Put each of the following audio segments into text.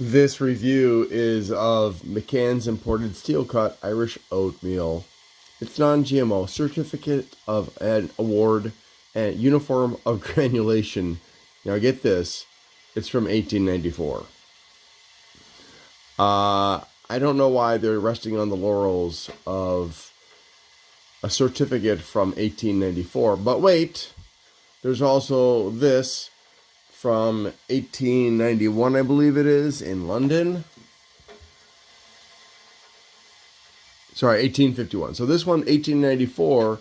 This review is of McCann's imported steel-cut Irish oatmeal. It's non-GMO, certificate of an award, and uniform of granulation. Now get this, it's from 1894. I don't know why they're resting on the laurels of a certificate from 1894, but wait, there's also this from 1891, I believe it is, in London. Sorry, 1851. So this one, 1894,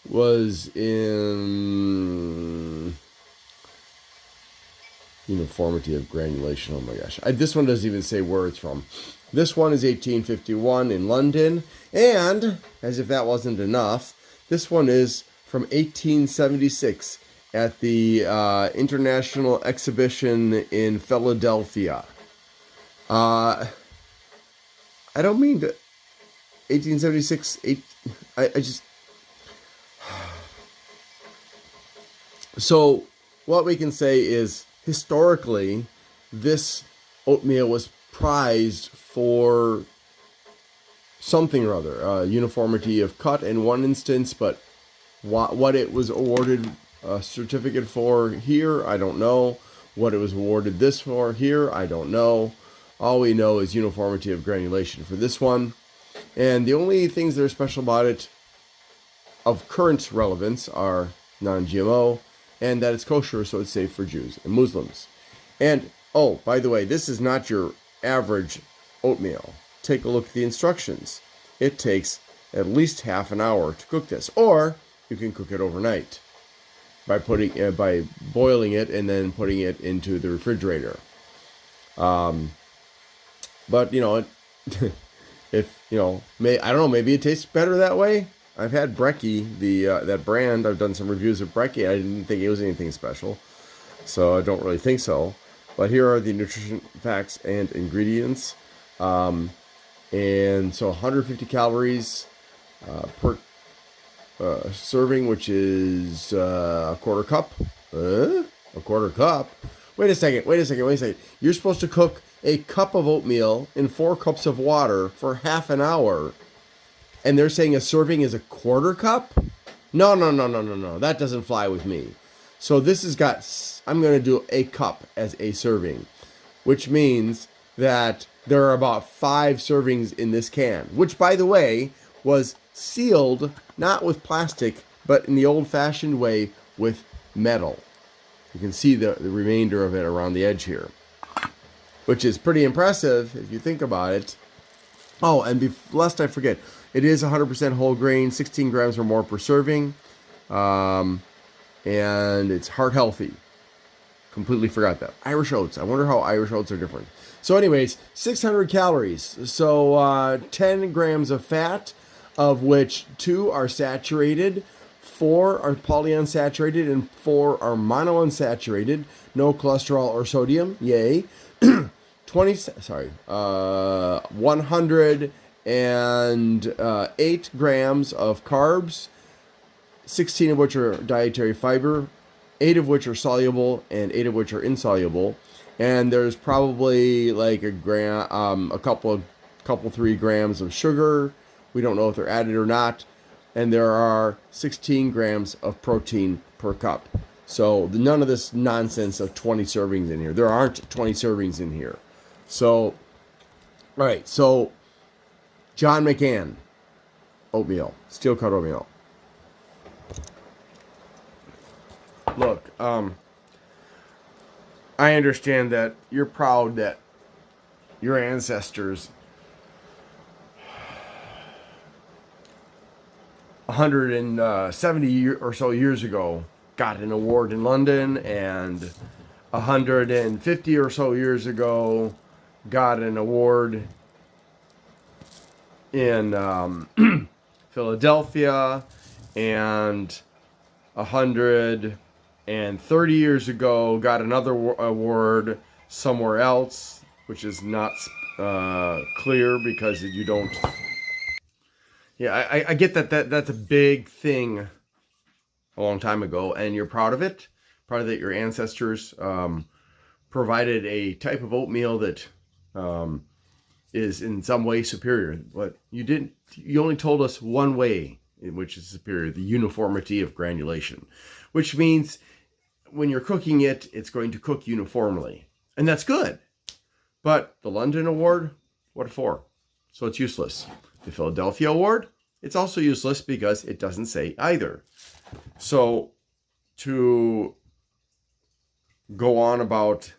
was in uniformity of granulation. Oh my gosh. This one doesn't even say where it's from. This one is 1851 in London. And, as if that wasn't enough, this one is from 1876 at the International Exhibition in Philadelphia. I don't mean to... 1876... I just... So, what we can say is, historically, this oatmeal was prized for something or other. Uniformity of cut in one instance, but what it was awarded a certificate for here, I don't know. What it was awarded this for here, I don't know. All we know is uniformity of granulation for this one. And the only things that are special about it of current relevance are non-GMO and that it's kosher, so it's safe for Jews and Muslims. And, oh, by the way, this is not your average oatmeal. Take a look at the instructions. It takes at least half an hour to cook this, or you can cook it overnight by boiling it and then putting it into the refrigerator. But if I don't know, maybe it tastes better that way. I've had Brekkie, that brand. I've done some reviews of Brekkie. I didn't think it was anything special, so I don't really think so. But here are the nutrition facts and ingredients. And so 150 calories per serving, which is a quarter cup. A quarter cup? Wait a second. You're supposed to cook a cup of oatmeal in 4 cups of water for half an hour. And they're saying a serving is a quarter cup? No. That doesn't fly with me. So this has got, I'm going to do a cup as a serving, which means that there are about 5 servings in this can, which, by the way, was sealed not with plastic, but in the old-fashioned way with metal. You can see the remainder of it around the edge here, which is pretty impressive if you think about it. Oh, and lest I forget, it is 100% whole grain, 16 grams or more per serving, and it's heart healthy. Completely forgot that. Irish oats. I wonder how Irish oats are different. So anyways, 600 calories. So 10 grams of fat, of which 2 are saturated, 4 are polyunsaturated, and 4 are monounsaturated. No cholesterol or sodium. Yay. 108 grams of carbs, 16 of which are dietary fiber, 8 of which are soluble, and 8 of which are insoluble. And there's probably like a couple 3 grams of sugar. We don't know if they're added or not. And there are 16 grams of protein per cup. So none of this nonsense of 20 servings in here. There aren't 20 servings in here. So, all right. So, John McCann, oatmeal, steel cut oatmeal. Look, I understand that you're proud that your ancestors 170 or so years ago got an award in London, and 150 or so years ago got an award in Philadelphia, and 130 years ago got another award somewhere else, which is not clear because you don't. Yeah, I get that's a big thing a long time ago, and you're proud of it. Proud that your ancestors provided a type of oatmeal that is in some way superior. But you only told us one way in which is superior, the uniformity of granulation, which means when you're cooking it, it's going to cook uniformly. And that's good. But the London Award, what for? So it's useless. The Philadelphia Award, it's also useless because it doesn't say either. So to go on about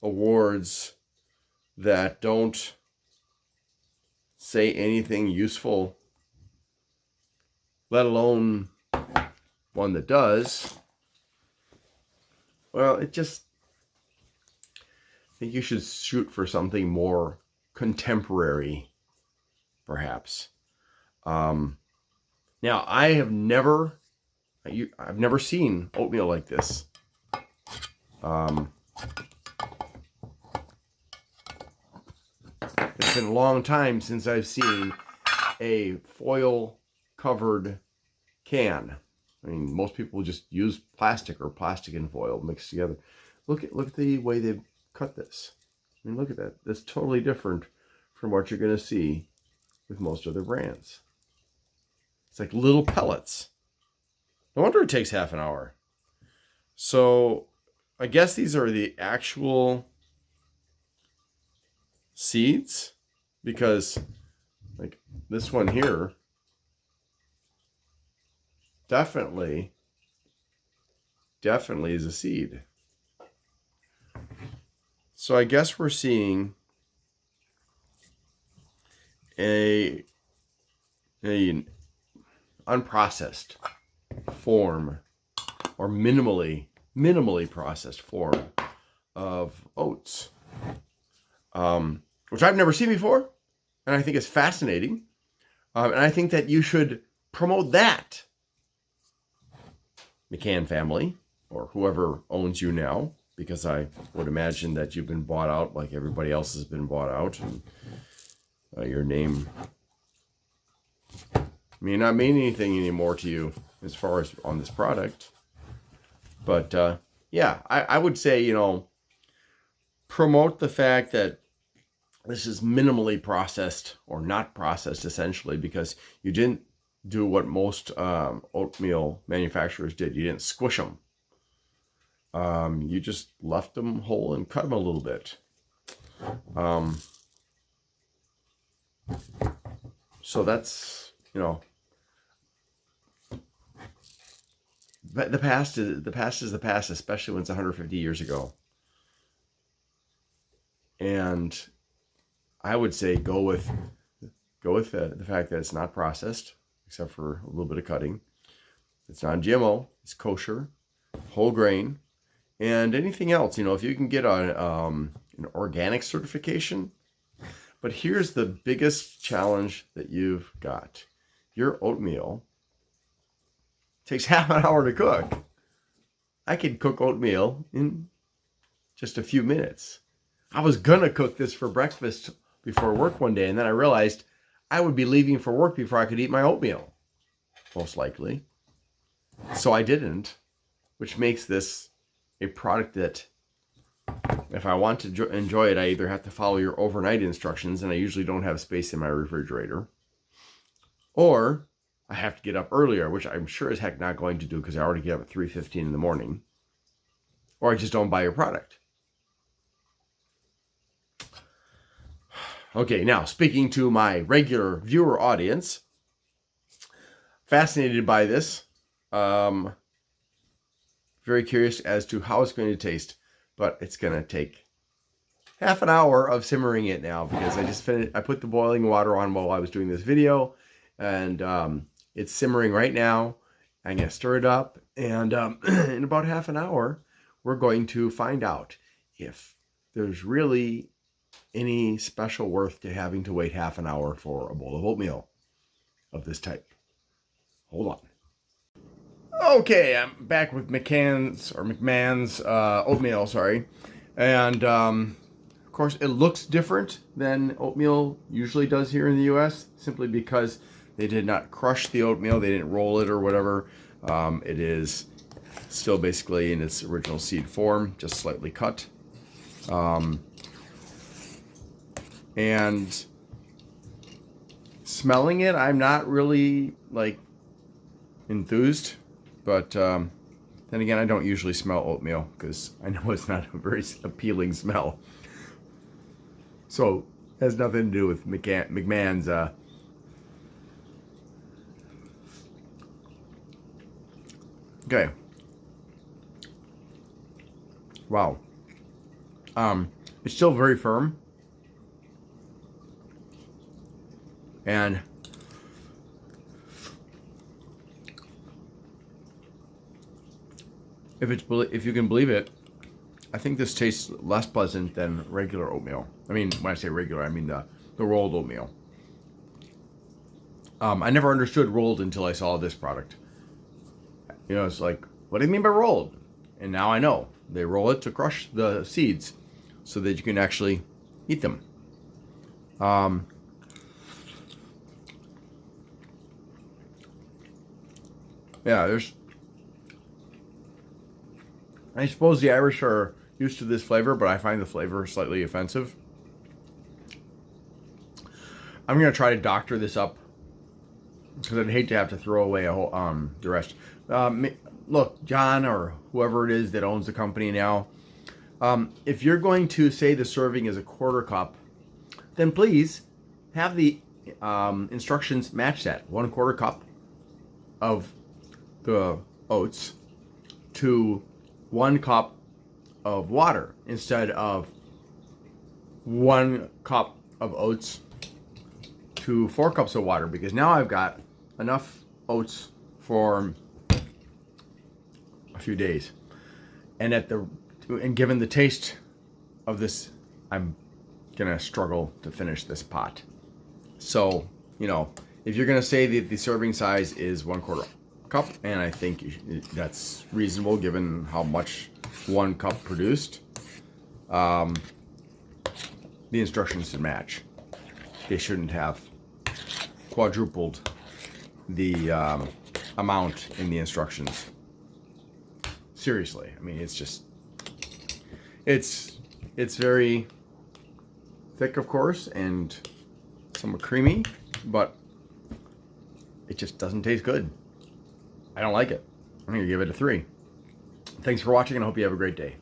awards that don't say anything useful, let alone one that does, well, I think you should shoot for something more contemporary, perhaps. Now, I've never seen oatmeal like this. It's been a long time since I've seen a foil-covered can. I mean, most people just use plastic or plastic and foil mixed together. Look at the way they've cut this. I mean, look at that. That's totally different from what you're going to see with most other brands. It's like little pellets. No wonder it takes half an hour. So I guess these are the actual seeds, because like this one here definitely is a seed. So I guess we're seeing a unprocessed form, or minimally processed form of oats, which I've never seen before, and I think is fascinating. And I think that you should promote that, McCann family, or whoever owns you now, because I would imagine that you've been bought out like everybody else has been bought out, and your name may not mean anything anymore to you as far as on this product. But yeah, I would say, promote the fact that this is minimally processed or not processed, essentially, because you didn't do what most oatmeal manufacturers did. You didn't squish them. You just left them whole and cut them a little bit. So that's, but the past is the past, especially when it's 150 years ago. And I would say go with the fact that it's not processed, except for a little bit of cutting. It's non-GMO. It's kosher, whole grain, and anything else. If you can get an organic certification. But here's the biggest challenge that you've got: your oatmeal takes half an hour to cook. I could cook oatmeal in just a few minutes. I was gonna cook this for breakfast before work one day, and then I realized I would be leaving for work before I could eat my oatmeal, most likely. So I didn't, which makes this a product that, if I want to enjoy it, I either have to follow your overnight instructions, and I usually don't have space in my refrigerator, or I have to get up earlier, which I'm sure as heck not going to do because I already get up at 3:15 in the morning, or I just don't buy your product. Okay, now speaking to my regular viewer audience, fascinated by this, very curious as to how it's going to taste, but it's going to take half an hour of simmering it now because I put the boiling water on while I was doing this video, and it's simmering right now. I'm going to stir it up, and in about half an hour, we're going to find out if there's really any special worth to having to wait half an hour for a bowl of oatmeal of this type. Hold on. Okay, I'm back with McCann's oatmeal, and of course it looks different than oatmeal usually does here in the US, simply because they did not crush the oatmeal, they didn't roll it or whatever. It is still basically in its original seed form, just slightly cut. And smelling it, I'm not really like enthused, but then again, I don't usually smell oatmeal because I know it's not a very appealing smell. So it has nothing to do with McMahon's. Okay. Wow. It's still very firm, and if you can believe it, I think this tastes less pleasant than regular oatmeal. I mean, when I say regular, I mean the rolled oatmeal. I never understood rolled until I saw this product. You know, it's like, what do you mean by rolled? And now I know. They roll it to crush the seeds so that you can actually eat them. Yeah, I suppose the Irish are used to this flavor, but I find the flavor slightly offensive. I'm going to try to doctor this up because I'd hate to have to throw away the rest. Look, John or whoever it is that owns the company now, if you're going to say the serving is a quarter cup, then please have the instructions match that. 1/4 cup of the oats to 1 cup of water instead of 1 cup of oats to 4 cups of water, because now I've got enough oats for a few days. And given the taste of this, I'm gonna struggle to finish this pot. So, you know, if you're gonna say that the serving size is 1/4 cup, and I think that's reasonable given how much 1 cup produced, the instructions should match. They shouldn't have quadrupled the amount in the instructions. Seriously, I mean, it's very thick, of course, and somewhat creamy, but it just doesn't taste good. I don't like it. I'm gonna give it a 3. Thanks for watching, and I hope you have a great day.